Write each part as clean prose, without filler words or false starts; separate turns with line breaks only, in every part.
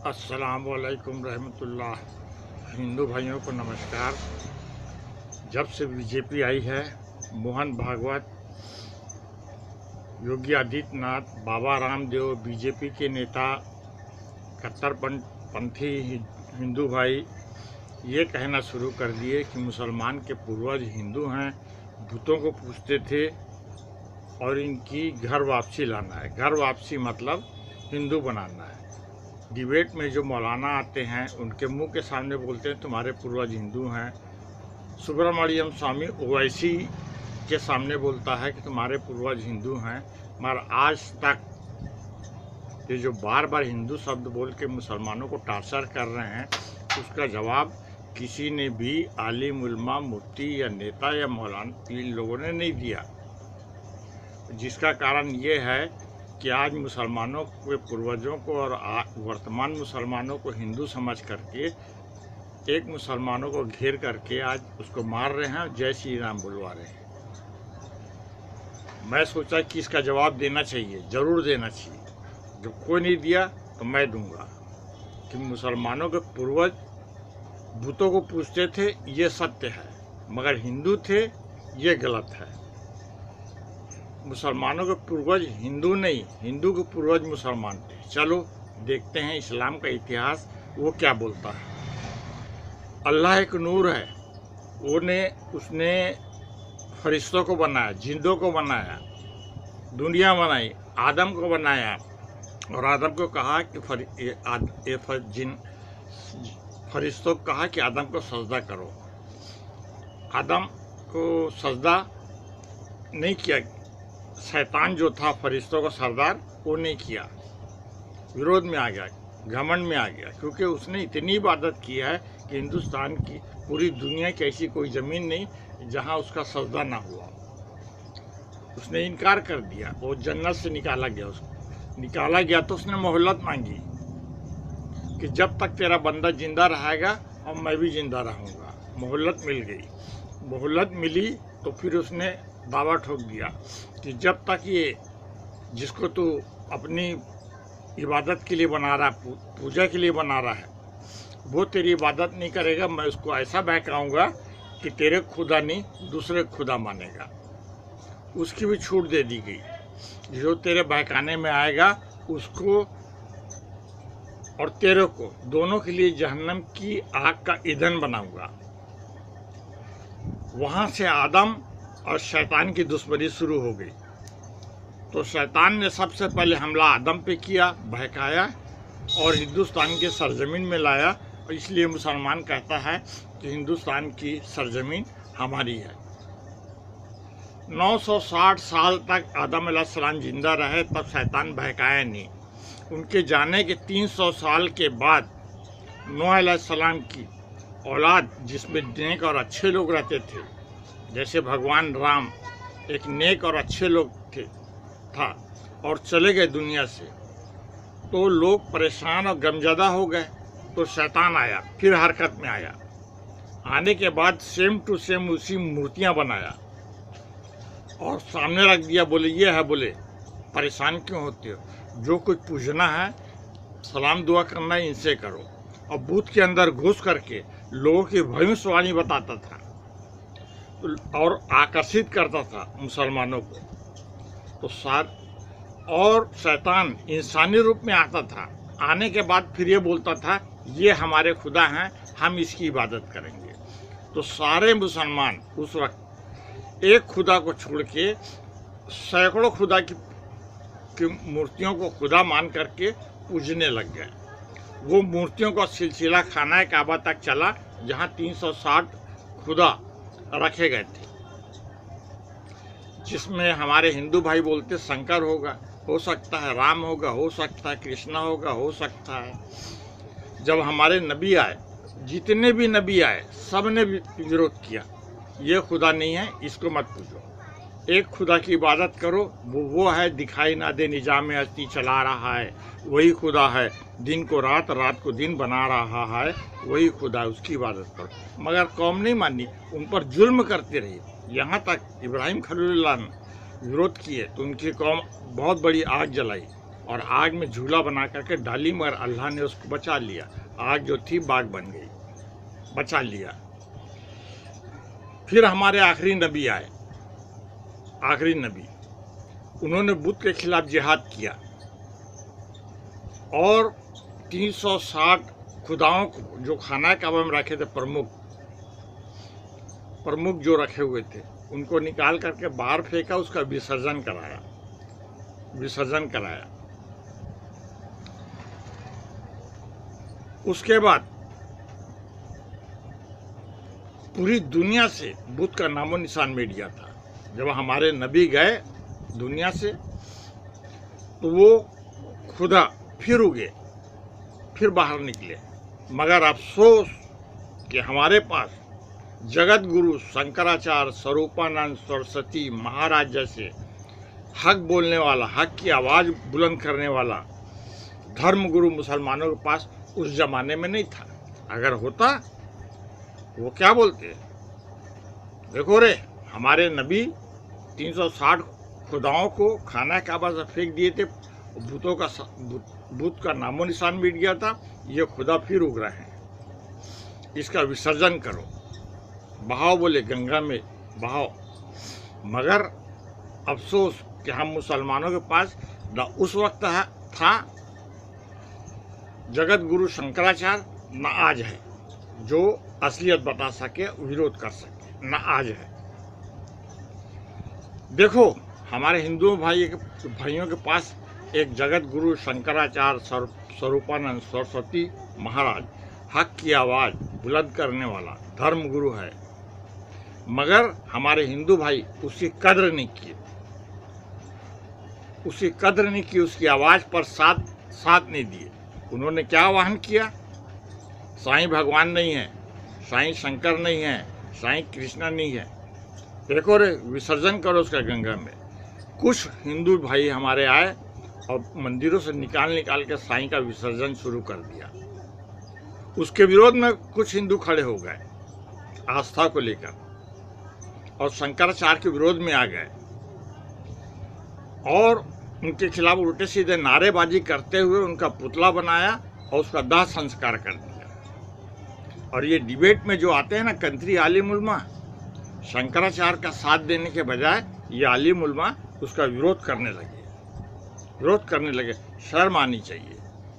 अस्सलामुअलैकुम रहमतुल्लाह। हिंदू भाइयों को नमस्कार। जब से बीजेपी आई है, मोहन भागवत, योगी आदित्यनाथ, बाबा रामदेव, बीजेपी के नेता, कट्टरपंथी हिंदू भाई ये कहना शुरू कर दिए कि मुसलमान के पूर्वज हिंदू हैं, भूतों को पूजते थे और इनकी घर वापसी लाना है। घर वापसी मतलब हिंदू बनाना है। डिबेट में जो मौलाना आते हैं उनके मुंह के सामने बोलते हैं तुम्हारे पूर्वज हिंदू हैं। सुब्रमण्यम स्वामी ओवैसी के सामने बोलता है कि तुम्हारे पूर्वज हिंदू हैं। मगर आज तक ये जो बार बार हिंदू शब्द बोल के मुसलमानों को टार्चर कर रहे हैं, उसका जवाब किसी ने भी आलिम उलमा मुफ्ती या नेता या मौलाना इन लोगों ने नहीं दिया। जिसका कारण ये है कि आज मुसलमानों के पूर्वजों को और वर्तमान मुसलमानों को हिंदू समझ करके एक मुसलमानों को घेर करके आज उसको मार रहे हैं, जय श्री राम बुलवा रहे हैं। मैं सोचा कि इसका जवाब देना चाहिए, ज़रूर देना चाहिए। जब कोई नहीं दिया तो मैं दूंगा कि मुसलमानों के पूर्वज भूतों को पूजते थे, ये सत्य है, मगर हिंदू थे, ये गलत है। मुसलमानों के पूर्वज हिंदू नहीं, हिंदू के पूर्वज मुसलमान थे। चलो देखते हैं इस्लाम का इतिहास वो क्या बोलता है। अल्लाह एक नूर है, उसने फरिश्तों को बनाया, जिंदों को बनाया, दुनिया बनाई, आदम को बनाया और आदम को कहा कि फरिश्तों को कहा कि आदम को सजदा करो। आदम को सजदा नहीं किया। शैतान जो था फरिश्तों का सरदार, वो नहीं किया, विरोध में आ गया, घमंड में आ गया, क्योंकि उसने इतनी इबादत की है कि हिंदुस्तान की पूरी दुनिया की ऐसी कोई ज़मीन नहीं जहां उसका सजदा ना हुआ। उसने इनकार कर दिया, वो जन्नत से निकाला गया। उसको निकाला गया तो उसने मोहलत मांगी कि जब तक तेरा बंदा जिंदा रहेगा और मैं भी जिंदा रहूँगा। मोहलत मिल गई। मोहलत मिली तो फिर उसने दावा ठोक दिया कि जब तक ये जिसको तू अपनी इबादत के लिए बना रहा, पूजा के लिए बना रहा है, वो तेरी इबादत नहीं करेगा, मैं उसको ऐसा बहकाऊंगा कि तेरे खुदा नहीं दूसरे खुदा मानेगा। उसकी भी छूट दे दी गई। जो तेरे बहकाने में आएगा उसको और तेरे को दोनों के लिए जहन्नम की आग का ईंधन बनाऊंगा। वहाँ से आदम और शैतान की दुश्मनी शुरू हो गई। तो शैतान ने सबसे पहले हमला आदम पे किया, बहकाया और हिंदुस्तान के सरजमीन में लाया। और इसलिए मुसलमान कहता है कि हिंदुस्तान की सरजमीन हमारी है। 960 साल तक आदम अलैहिस्सलाम जिंदा रहे, तब शैतान बहकाया नहीं। उनके जाने के 300 साल के बाद नूह अलैहिस्सलाम की औलाद, जिसमें नेक और अच्छे लोग रहते थे, जैसे भगवान राम एक नेक और अच्छे लोग था, और चले गए दुनिया से, तो लोग परेशान और गमज़दा हो गए। तो शैतान आया, फिर हरकत में आया। आने के बाद सेम टू सेम उसी मूर्तियां बनाया और सामने रख दिया। बोले ये है, बोले परेशान क्यों होते हो, जो कुछ पूजना है, सलाम दुआ करना है, इनसे करो। और बूथ के अंदर घुस करके लोगों की भविष्यवाणी बताता था और आकर्षित करता था मुसलमानों को। तो और शैतान इंसानी रूप में आता था। आने के बाद फिर ये बोलता था ये हमारे खुदा हैं, हम इसकी इबादत करेंगे। तो सारे मुसलमान उस वक्त एक खुदा को छोड़ के सैकड़ों खुदा की मूर्तियों को खुदा मान करके पूजने लग गए। वो मूर्तियों का सिलसिला खाना काबा तक चला, जहाँ 360 खुदा रखे गए थे, जिसमें हमारे हिंदू भाई बोलते शंकर होगा, हो सकता है राम होगा, हो सकता है कृष्णा होगा, हो सकता है। जब हमारे नबी आए, जितने भी नबी आए, सब ने विरोध किया, ये खुदा नहीं है, इसको मत पूजो। एक खुदा की इबादत करो, वो है दिखाई ना दे निजाम हस्ती चला रहा है, वही खुदा है, दिन को रात, रात को दिन बना रहा है, वही खुदा है, उसकी इबादत करो। मगर कौम नहीं मानी, उन पर जुल्म करते रही। यहाँ तक इब्राहिम खलीलुल्लाह ने विरोध किए तो उनकी कौम बहुत बड़ी आग जलाई और आग में झूला बना करके डाली, मगर अल्लाह ने उसको बचा लिया। आग जो थी बाग बन गई, बचा लिया। फिर हमारे आखिरी नबी आए, आखिरी नबी, उन्होंने बुत के खिलाफ जिहाद किया और 360 खुदाओं को जो खाना काबा में रखे थे, प्रमुख जो रखे हुए थे, उनको निकाल करके बाहर फेंका, उसका विसर्जन कराया। उसके बाद पूरी दुनिया से बुत का नामो निशान मिट गया था। जब हमारे नबी गए दुनिया से तो वो खुदा फिर उगे, फिर बाहर निकले। मगर अफसोस कि हमारे पास जगत गुरु शंकराचार्य, स्वरूपानंद सरस्वती महाराज जैसे हक बोलने वाला, हक की आवाज़ बुलंद करने वाला धर्म गुरु मुसलमानों के पास उस जमाने में नहीं था। अगर होता वो क्या बोलते, देखो रे हमारे नबी 360 खुदाओं को खाना काबा से फेंक दिए थे, भूत का नामो निशान मिट गया था, ये खुदा फिर उग रहे हैं, इसका विसर्जन करो, बहाओ, बोले गंगा में बहाओ। मगर अफसोस कि हम मुसलमानों के पास न उस वक्त था जगत गुरु शंकराचार्य, न आज है जो असलियत बता सके, विरोध कर सके, न आज है। देखो हमारे हिंदू भाइयों के पास एक जगत गुरु शंकराचार्य, स्वरूपानंद सरस्वती महाराज, हक की आवाज़ बुलंद करने वाला धर्म गुरु है, मगर हमारे हिंदू भाई उसकी कद्र नहीं की, उसकी आवाज़ पर साथ नहीं दिए। उन्होंने क्या आह्वान किया, साईं भगवान नहीं है, साईं शंकर नहीं है, साईं कृष्णा नहीं है, देखो रे विसर्जन करो उसका गंगा में। कुछ हिंदू भाई हमारे आए और मंदिरों से निकाल के साईं का विसर्जन शुरू कर दिया। उसके विरोध में कुछ हिंदू खड़े हो गए आस्था को लेकर और शंकराचार्य के विरोध में आ गए और उनके खिलाफ उल्टे सीधे नारेबाजी करते हुए उनका पुतला बनाया और उसका दाह संस्कार कर दिया। और ये डिबेट में जो आते हैं ना कंत्री आलिम उलमा, शंकराचार्य का साथ देने के बजाय ये आलिम उलमा उसका विरोध करने लगे। शर्म आनी चाहिए।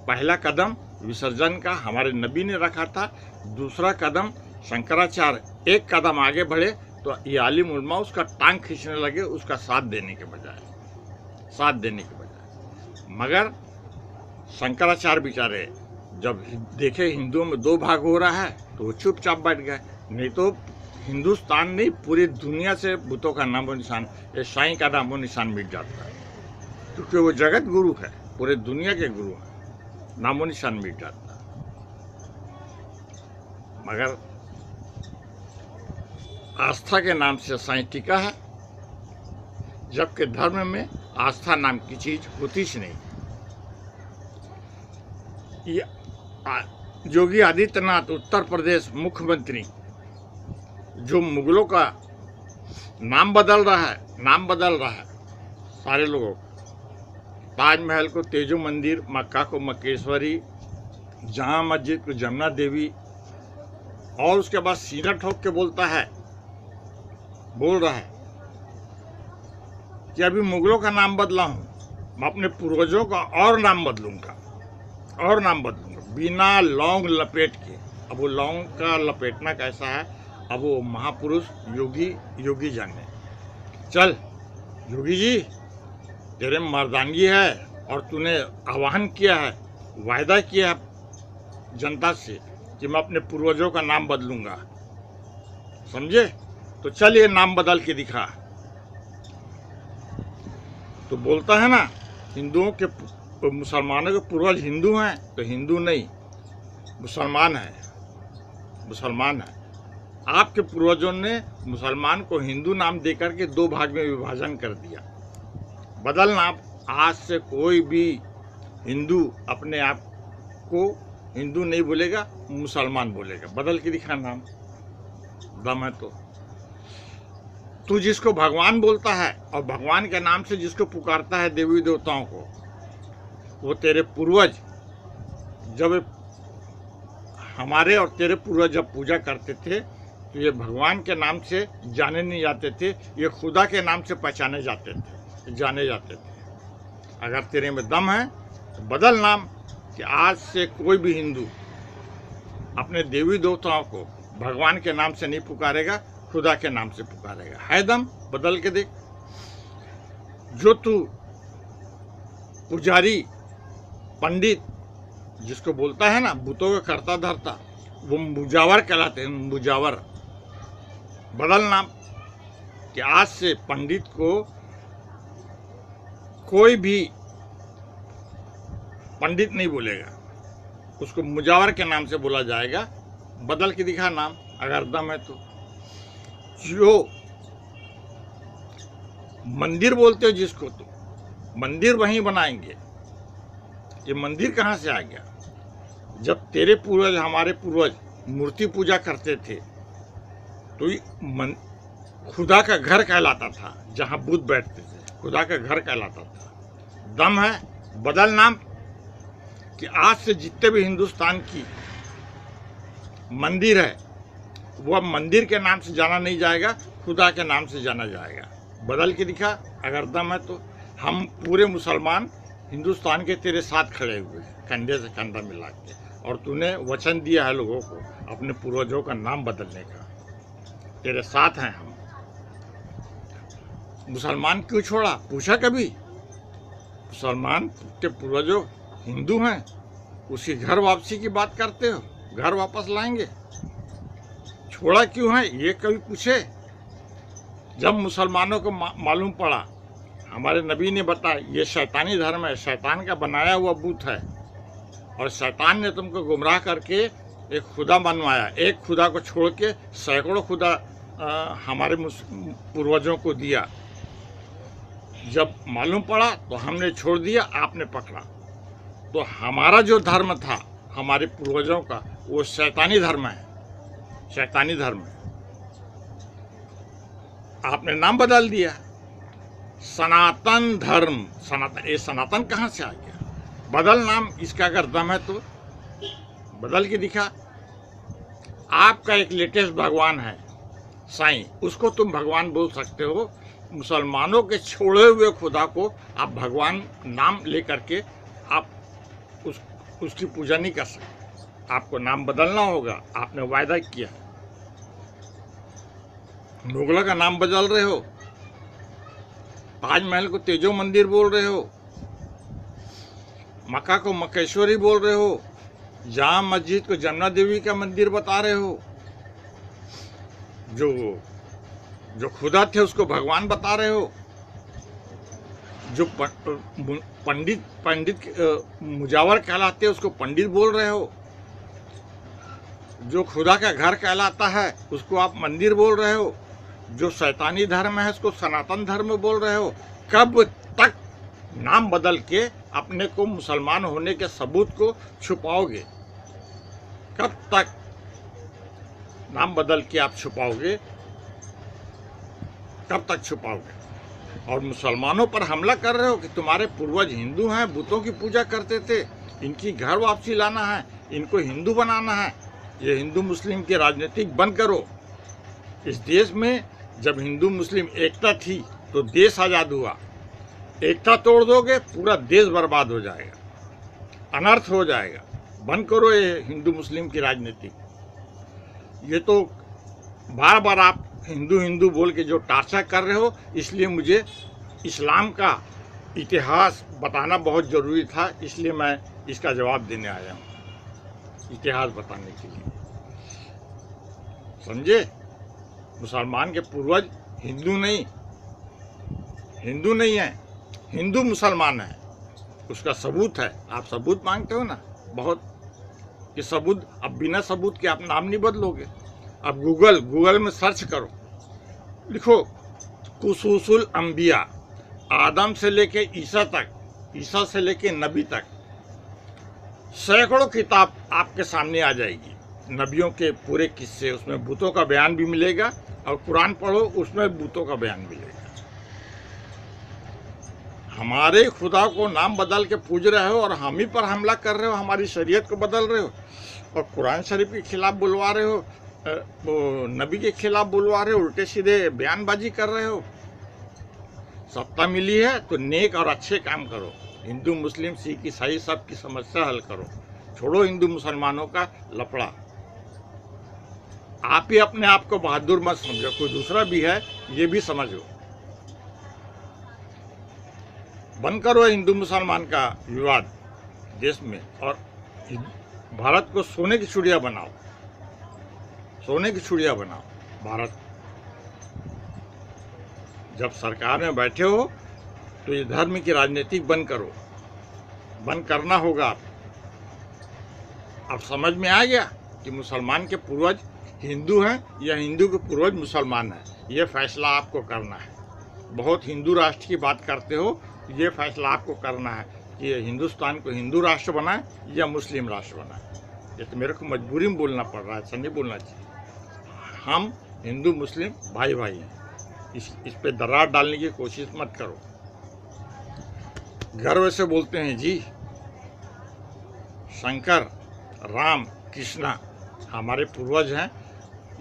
पहला कदम विसर्जन का हमारे नबी ने रखा था, दूसरा कदम शंकराचार्य एक कदम आगे बढ़े तो ये आलिम उलमा उसका टांग खींचने लगे, उसका साथ देने के बजाय। मगर शंकराचार्य बेचारे जब देखे हिंदुओं में दो भाग हो रहा है तो वो चुपचाप बैठ गए। नहीं तो हिंदुस्तान नहीं, पूरी दुनिया से बुतों का नामो निशान, ये साईं का नामो निशान मिट जाता है, क्योंकि वो जगत गुरु है, पूरे दुनिया के गुरु हैं, नामो निशान मिट जाता है। मगर आस्था के नाम से साईं टिका है, जबकि धर्म में आस्था नाम की चीज होती ही नहीं। योगी आदित्यनाथ उत्तर प्रदेश मुख्यमंत्री जो मुगलों का नाम बदल रहा है सारे लोगों को, ताजमहल को तेजो मंदिर, मक्का को मक्केश्वरी, जहाँ मस्जिद को जमुना देवी, और उसके बाद सीना ठोक के बोल रहा है कि अभी मुगलों का नाम बदला हूँ, मैं अपने पूर्वजों का और नाम बदलूंगा बिना लौंग लपेट के। अब वो लौंग का लपेटना कैसा है, अब वो महापुरुष योगी जाने। चल योगी जी, तेरे मर्दानगी है और तूने आह्वान किया है, वायदा किया है जनता से कि मैं अपने पूर्वजों का नाम बदलूंगा, समझे? तो चल ये नाम बदल के दिखा। तो बोलता है ना हिंदुओं के, मुसलमानों के पूर्वज हिंदू हैं, तो हिंदू नहीं मुसलमान है। आपके पूर्वजों ने मुसलमान को हिंदू नाम देकर के दो भाग में विभाजन कर दिया। बदलना, आज से कोई भी हिंदू अपने आप को हिंदू नहीं बोलेगा, मुसलमान बोलेगा। बदल के दिखा नाम, दम है तो। तू जिसको भगवान बोलता है और भगवान के नाम से जिसको पुकारता है देवी देवताओं को, वो तेरे पूर्वज जब हमारे और तेरे पूर्वज जब पूजा करते थे तो ये भगवान के नाम से जाने नहीं जाते थे, ये खुदा के नाम से पहचाने जाते थे, जाने जाते थे। अगर तेरे में दम है तो बदल नाम, कि आज से कोई भी हिंदू अपने देवी देवताओं को भगवान के नाम से नहीं पुकारेगा, खुदा के नाम से पुकारेगा। है दम? बदल के देख। जो तू पुजारी पंडित जिसको बोलता है ना, भूतों का करता धरता, वो मुजावर कहलाते हैं, मुजावर। बदल नाम, कि आज से पंडित को कोई भी पंडित नहीं बोलेगा, उसको मुजावर के नाम से बोला जाएगा। बदल के दिखा नाम अगर दम है तो। जो मंदिर बोलते हो जिसको, तो मंदिर वहीं बनाएंगे। ये मंदिर कहाँ से आ गया? जब तेरे पूर्वज, हमारे पूर्वज मूर्ति पूजा करते थे तो ये खुदा का घर कहलाता था। जहाँ बुद्ध बैठते थे खुदा का घर कहलाता था। दम है? बदल नाम, कि आज से जितने भी हिंदुस्तान की मंदिर है वो अब मंदिर के नाम से जाना नहीं जाएगा, खुदा के नाम से जाना जाएगा। बदल के दिखा अगर दम है तो। हम पूरे मुसलमान हिंदुस्तान के तेरे साथ खड़े हुए हैं, कंधे से कंधा मिला के, और तूने वचन दिया है लोगों को अपने पूर्वजों का नाम बदलने का। तेरे साथ हैं हम। मुसलमान क्यों छोड़ा? पूछा कभी? मुसलमान के पूर्वजों हिंदू हैं, उसी घर वापसी की बात करते हो? घर वापस लाएंगे, छोड़ा क्यों है ये कभी पूछे? जब मुसलमानों को मालूम पड़ा, हमारे नबी ने बताया ये शैतानी धर्म है, शैतान का बनाया हुआ बुत है, और शैतान ने तुमको गुमराह करके एक खुदा बनवाया। एक खुदा को छोड़ के सैकड़ों खुदा हमारे पूर्वजों को दिया। जब मालूम पड़ा तो हमने छोड़ दिया, आपने पकड़ा। तो हमारा जो धर्म था हमारे पूर्वजों का, वो शैतानी धर्म है, शैतानी धर्म है। आपने नाम बदल दिया, सनातन धर्म। सनातन, ये सनातन कहाँ से आ गया? बदल नाम, इसका अगर दम है तो बदल के दिखा। आपका एक लेटेस्ट भगवान है साईं, उसको तुम भगवान बोल सकते हो। मुसलमानों के छोड़े हुए खुदा को आप भगवान नाम लेकर के आप उसकी पूजा नहीं कर सकते। आपको नाम बदलना होगा, आपने वायदा किया। मुगलों का नाम बदल रहे हो, ताजमहल को तेजो मंदिर बोल रहे हो, मक्का को मक्केश्वरी बोल रहे हो, जामा मस्जिद को जमुना देवी का मंदिर बता रहे हो, जो खुदा थे उसको भगवान बता रहे हो, जो पंडित मुजावर कहलाते हैं उसको पंडित बोल रहे हो, जो खुदा का घर कहलाता है उसको आप मंदिर बोल रहे हो, जो शैतानी धर्म है उसको सनातन धर्म बोल रहे हो। कब तक नाम बदल के अपने को मुसलमान होने के सबूत को छुपाओगे? कब तक नाम बदल के आप छुपाओगे? कब तक छुपाओगे? और मुसलमानों पर हमला कर रहे हो कि तुम्हारे पूर्वज हिंदू हैं, बुतों की पूजा करते थे, इनकी घर वापसी लाना है, इनको हिंदू बनाना है। ये हिंदू मुस्लिम की राजनीतिक बंद करो। इस देश में जब हिंदू मुस्लिम एकता थी तो देश आज़ाद हुआ। एकता तोड़ दोगे पूरा देश बर्बाद हो जाएगा, अनर्थ हो जाएगा। बंद करो ये हिंदू मुस्लिम की राजनीति। ये तो बार बार आप हिंदू हिंदू बोल के जो टार्चर कर रहे हो, इसलिए मुझे इस्लाम का इतिहास बताना बहुत ज़रूरी था, इसलिए मैं इसका जवाब देने आया हूँ, इतिहास बताने के लिए। समझे? मुसलमान के पूर्वज हिंदू नहीं है, हिंदू मुसलमान है। उसका सबूत है। आप सबूत मांगते हो ना बहुत, कि सबूत। अब बिना सबूत के आप नाम नहीं बदलोगे। अब गूगल में सर्च करो, लिखो कुसूसुल अंबिया, आदम से लेके ईसा तक, ईसा से लेके नबी तक, सैकड़ों किताब आपके सामने आ जाएगी, नबियों के पूरे किस्से। उसमें भूतों का बयान भी मिलेगा, और कुरान पढ़ो उसमें भूतों का बयान मिलेगा। हमारे खुदा को नाम बदल के पूज रहे हो और हम ही पर हमला कर रहे हो, हमारी शरीयत को बदल रहे हो और कुरान शरीफ के खिलाफ बुलवा रहे हो, वो नबी के खिलाफ बुलवा रहे हो, उल्टे सीधे बयानबाजी कर रहे हो। सत्ता मिली है तो नेक और अच्छे काम करो, हिंदू मुस्लिम सिख ईसाई सबकी समस्या हल करो, छोड़ो हिंदू मुसलमानों का लफड़ा। आप ही अपने आप को बहादुर मत समझो, कोई दूसरा भी है ये भी समझो। बंद करो हिंदू मुसलमान का विवाद देश में और भारत को सोने की चिड़िया बनाओ, सोने की चिड़िया बनाओ भारत। जब सरकार में बैठे हो तो ये धर्म की राजनीति बंद करो, बंद करना होगा। अब समझ में आ गया कि मुसलमान के पूर्वज हिंदू हैं या हिंदू के पूर्वज मुसलमान हैं, ये फैसला आपको करना है। बहुत हिंदू राष्ट्र की बात करते हो, ये फैसला आपको करना है कि हिंदुस्तान को हिंदू राष्ट्र बनाए या मुस्लिम राष्ट्र बनाए। ये तो मेरे को मजबूरी में बोलना पड़ रहा है, ऐसा नहीं बोलना चाहिए। हम हिंदू मुस्लिम भाई भाई हैं, इस पे दरार डालने की कोशिश मत करो। गर्व से बोलते हैं जी, शंकर राम कृष्णा हमारे पूर्वज हैं,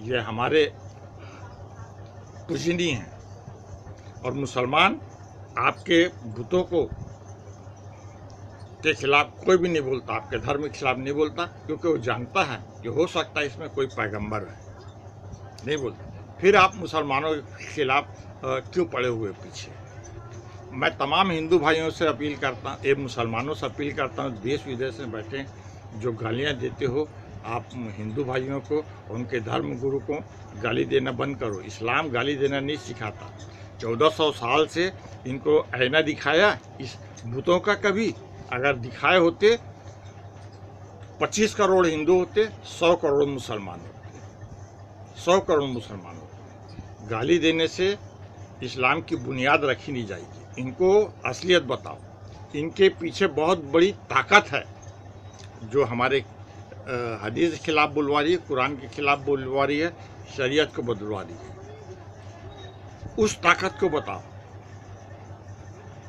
ये हमारे पूजनीय हैं। और मुसलमान आपके बुतों को के खिलाफ कोई भी नहीं बोलता, आपके धर्म के खिलाफ नहीं बोलता, क्योंकि वो जानता है कि हो सकता है इसमें कोई पैगंबर है, नहीं बोलता। फिर आप मुसलमानों के खिलाफ क्यों पड़े हुए पीछे? मैं तमाम हिंदू भाइयों से अपील करता हूँ, मुसलमानों से अपील करता हूँ, देश विदेश में बैठे जो गालियाँ देते हो आप हिंदू भाइयों को, उनके धर्म गुरु को गाली देना बंद करो। इस्लाम गाली देना नहीं सिखाता। 1400 साल से इनको आईना दिखाया इस बुतों का, कभी अगर दिखाए होते 25 करोड़ हिंदू होते, 100 करोड़ मुसलमान होते, 100 करोड़ मुसलमान होते। गाली देने से इस्लाम की बुनियाद रखी नहीं जाएगी। इनको असलियत बताओ, इनके पीछे बहुत बड़ी ताकत है जो हमारे हदीस के खिलाफ बुलवा रही है, कुरान के खिलाफ बुलवा रही है, शरीयत को बदलवा रही है। उस ताकत को बताओ,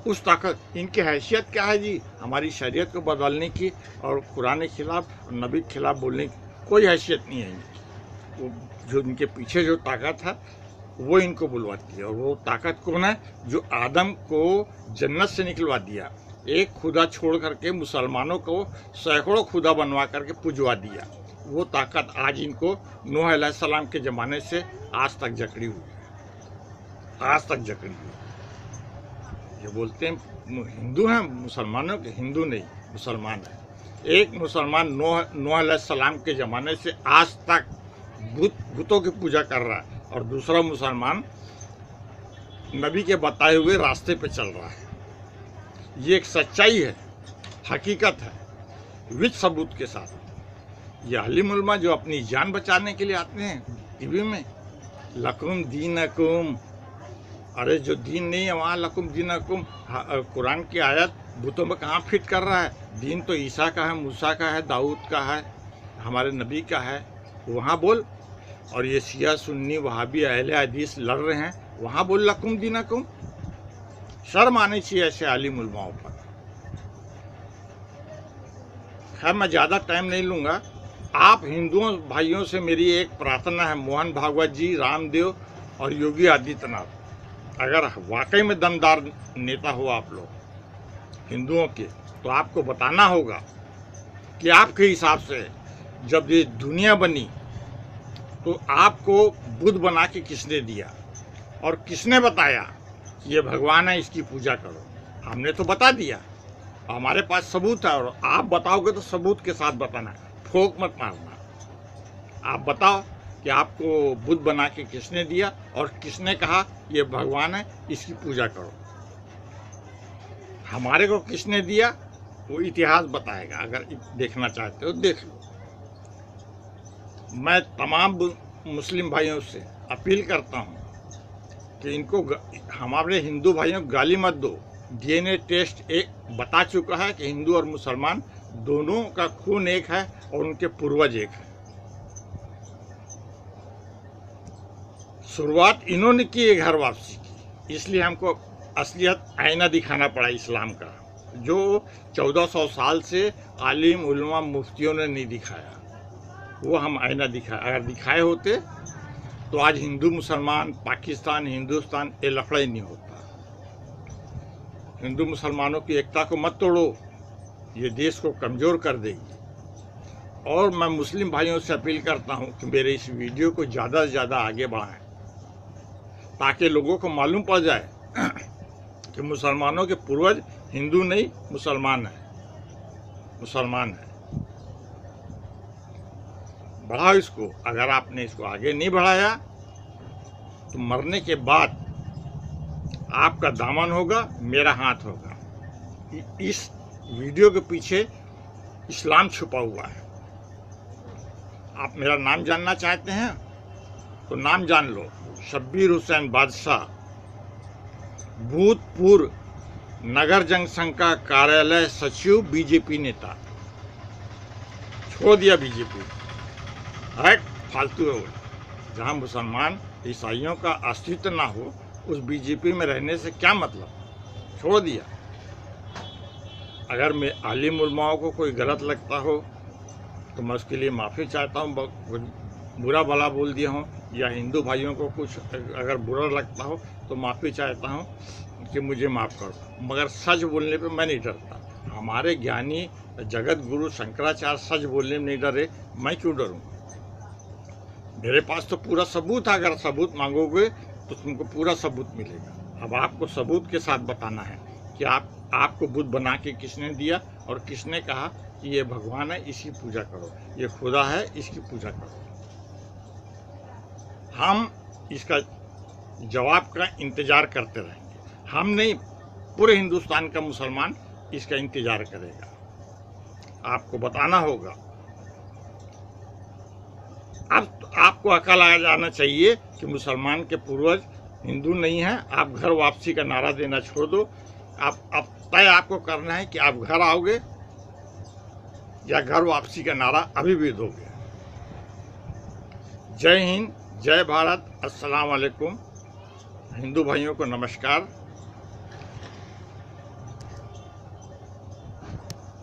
उस ताकत, इनकी हैसियत क्या है जी हमारी शरीयत को बदलने की और कुरान के खिलाफ और नबी के खिलाफ बोलने की? कोई हैसियत नहीं है इनकी। वो जो इनके पीछे जो ताकत है वो इनको बुलवाती है। और वो ताकत कौन है? जो आदम को जन्नत से निकलवा दिया, एक खुदा छोड़ करके मुसलमानों को सैकड़ों खुदा बनवा करके पुजवा दिया। वो ताकत आज इनको नूह अलैहिस्सलाम के ज़माने से आज तक जकड़ी हुई है, आज तक जकड़ी हुई। ये बोलते हैं हिंदू हैं, मुसलमानों के हिंदू नहीं, मुसलमान है। एक मुसलमान नूह अलैहिस्सलाम के ज़माने से आज तक बुतों की पूजा कर रहा है और दूसरा मुसलमान नबी के बताए हुए रास्ते पे चल रहा है। ये एक सच्चाई है, हकीकत है, विद सबूत के साथ। ये आलिम उलमा जो अपनी जान बचाने के लिए आते हैं टीवी में, लकुम दीनकुम, अरे जो दीन नहीं है वहाँ लकुम दीनकुम, कुरान की आयत बुतों में कहाँ फिट कर रहा है? दीन तो ईसा का है, मूसा का है, दाऊद का है, हमारे नबी का है, वहाँ बोल। और ये शिया सुन्नी वहाबी अहले हदीस लड़ रहे हैं, वहाँ बोल लकुम दीनकुम। शर्म आनी चाहिए ऐसे आलिम उलमाओं पर। खैर मैं ज़्यादा टाइम नहीं लूँगा। आप हिंदुओं भाइयों से मेरी एक प्रार्थना है, मोहन भागवत जी, रामदेव और योगी आदित्यनाथ, अगर वाकई में दमदार नेता हो आप लोग हिंदुओं के, तो आपको बताना होगा कि आपके हिसाब से जब ये दुनिया बनी तो आपको बुद्ध बना के किसने दिया और किसने बताया कि ये भगवान है, इसकी पूजा करो? हमने तो बता दिया, हमारे पास सबूत है। और आप बताओगे तो सबूत के साथ बताना, ठोक मत मारना। आप बताओ कि आपको बुद्ध बना के किसने दिया और किसने कहा ये भगवान है, इसकी पूजा करो। हमारे को किसने दिया वो इतिहास बताएगा, अगर देखना चाहते हो देख लो। मैं तमाम मुस्लिम भाइयों से अपील करता हूँ कि इनको हमारे हिंदू भाइयों को गाली मत दो। डीएनए टेस्ट एक बता चुका है कि हिंदू और मुसलमान दोनों का खून एक है और उनके पूर्वज एक है। शुरुआत इन्होंने की है घर वापसी की, इसलिए हमको असलियत आईना दिखाना पड़ा इस्लाम का, जो 1400 साल से आलिम उलमा मुफ्तियों ने नहीं दिखाया। वो हम आईना दिखाया, अगर दिखाए होते तो आज हिंदू मुसलमान, पाकिस्तान, हिंदुस्तान ये लफड़ा ही नहीं होता। हिंदू मुसलमानों की एकता को मत तोड़ो, ये देश को कमज़ोर कर देगी। और मैं मुस्लिम भाइयों से अपील करता हूं कि मेरे इस वीडियो को ज़्यादा से ज़्यादा आगे बढ़ाएं, ताकि लोगों को मालूम पड़ जाए कि मुसलमानों के पूर्वज हिंदू नहीं मुसलमान है। बढ़ाओ इसको। अगर आपने इसको आगे नहीं बढ़ाया तो मरने के बाद आपका दामन होगा, मेरा हाथ होगा। इस वीडियो के पीछे इस्लाम छुपा हुआ है। आप मेरा नाम जानना चाहते हैं तो नाम जान लो, शब्बीर हुसैन बादशाह, भूतपूर्व नगर जनसंघ का कार्यालय सचिव, बीजेपी नेता। छोड़ दिया बीजेपी, हट, फालतू है वो। जहाँ मुसलमान ईसाइयों का अस्तित्व ना हो, उस बीजेपी में रहने से क्या मतलब, छोड़ दिया। अगर मैं आलिम उलमाओं को कोई गलत लगता हो तो मैं उसके लिए माफ़ी चाहता हूँ, बुरा भला बोल दिया हूँ, या हिंदू भाइयों को कुछ अगर बुरा लगता हो तो माफ़ी चाहता हूँ कि मुझे माफ़ करो। मगर सच बोलने पे मैं नहीं डरता। हमारे ज्ञानी जगत गुरु शंकराचार्य सच बोलने में नहीं डरे, मैं क्यों डरूँ? मेरे पास तो पूरा सबूत है। अगर सबूत मांगोगे तो तुमको पूरा सबूत मिलेगा। अब आपको सबूत के साथ बताना है कि आपको बुद्ध बना के किसने दिया और किसने कहा कि ये भगवान है, इसकी पूजा करो, ये खुदा है, इसकी पूजा करो। हम इसका जवाब का इंतज़ार करते रहेंगे। हम नहीं, पूरे हिंदुस्तान का मुसलमान इसका इंतज़ार करेगा। आपको बताना होगा। अब आपको अकल आ जाना चाहिए कि मुसलमान के पूर्वज हिंदू नहीं हैं। आप घर वापसी का नारा देना छोड़ दो। अब तय आपको करना है कि आप घर आओगे या घर वापसी का नारा अभी भी दोगे। जय हिंद, जय भारत, अस्सलाम वालेकुम। हिंदू भाइयों को नमस्कार।